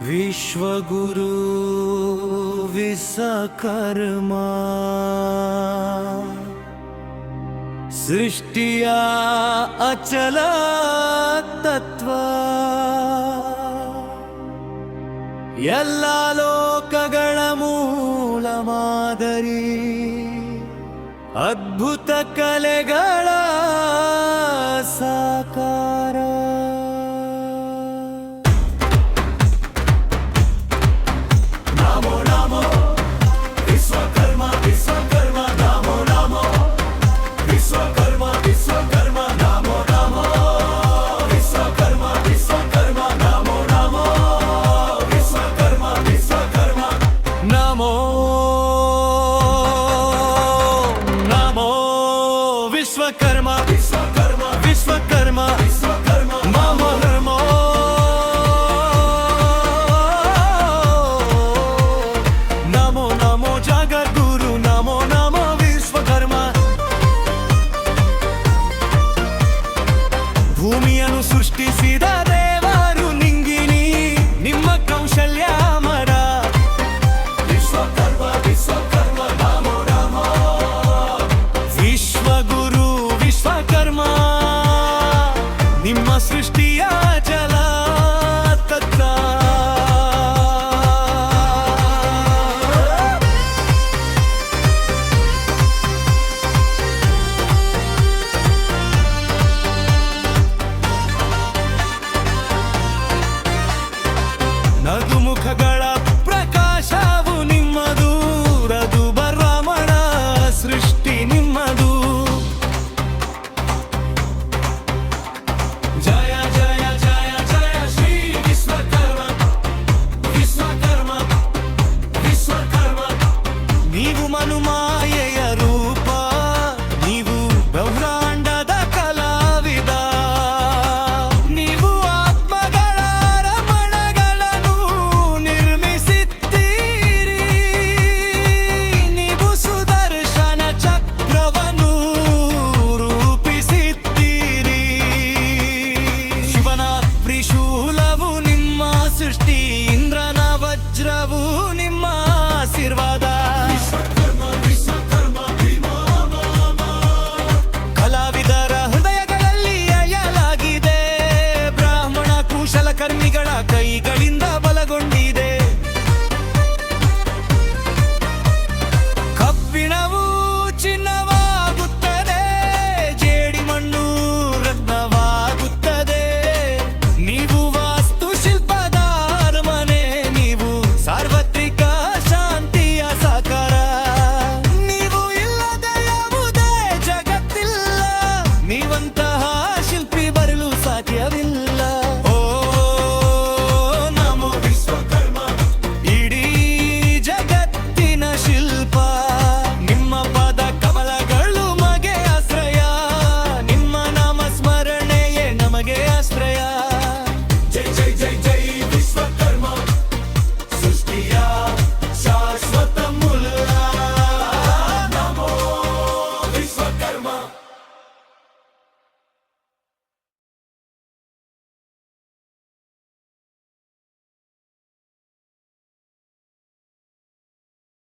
ವಿಶ್ವಗುರು ವಿಶ್ವಕರ್ಮ ಸೃಷ್ಟಿಯ ಅಚಲ ತತ್ವ ಎಲ್ಲ ಲೋಕಗಳ ಮೂಲ ಮಾದರಿ ಅದ್ಭುತ ಕಲೆಗಳ ಸಾಕಾರ विश्वकर्मा विश्वकर्मा विश्वकर्मा विश्वकर्मा नमो नमो नमो नमो जगद्गुरु नमो नमो विश्वकर्मा ಭೂಮಿಯನ್ನು ಸೃಷ್ಟಿಸಿದ ದೇವರು ನಿಂಗಿನಿ ನಿಮ್ಮ ಕೌಶಲ್ಯ ಮರ ವಿಶ್ವಕರ್ಮ ವಿಶ್ವಕರ್ಮ ನಮೋ ನಮೋ ವಿಶ್ವಗುರು ವಿಶ್ವಕರ್ಮ ನಿಮ್ಮ ಸೃಷ್ಟಿಯ ಜಲ ತತ್ವ ನಗುಮುಖಗಳ ಪ್ರಕಾಶವು ನಿಮ್ಮದು ರಘು ಬರಮಣ ಸೃಷ್ಟಿ ನಿಮ್ಮದು ಜಯ ಜಯ ಜಯ ಜಯ ಶ್ರೀ ವಿಶ್ವಕರ್ಮ ವಿಶ್ವಕರ್ಮ ವಿಶ್ವಕರ್ಮ ನೀವು ಮನುಮಾಯೆಯ ರೂಪ ನೀವು ಬ್ರಹ್ಮಾಂಡದ ಕಲಾವಿದ ನೀವು ಆತ್ಮಗಳ ರಮಣಗಳನ್ನು ನಿರ್ಮಿಸಿದ್ದೀರಿ ನೀವು ಸುದರ್ಶನ ಚಕ್ರವನ್ನು ರೂಪಿಸಿದ್ದೀರಿ ಶಿವನ ತ್ರಿಶೂಲವು ನಿಮ್ಮ ಸೃಷ್ಟಿ ಇಂದ್ರನ ವಜ್ರವು ನಿಮ್ಮ ಆಶೀರ್ವಾದ ಕಲಾವಿದರ ಹೃದಯಗಳಲ್ಲಿ ಅಯಲಾಗಿದೆ ಬ್ರಾಹ್ಮಣ ಕುಶಲಕರ್ಮಿಗಳ ಕೈಗಳಿಂದ ಬಲಗೊಂಡಿದೆ ಕಬ್ಬಿಣವು ಚಿನ್ನವಾಗುತ್ತದೆ ಜೇಡಿಮಣ್ಣು ರತ್ನವಾಗುತ್ತದೆ ನೀವು ವಾಸ್ತುಶಿಲ್ಪದ ಅರಮನೆ ನೀವು ಸಾರ್ವತ್ರಿಕ ಶಾಂತಿಯ ಸಾಕಾರ ನೀವು ಇಲ್ಲದೆ ಯಾವುದೇ ಜಗತ್ತಿಲ್ಲ ನೀವಂತಹ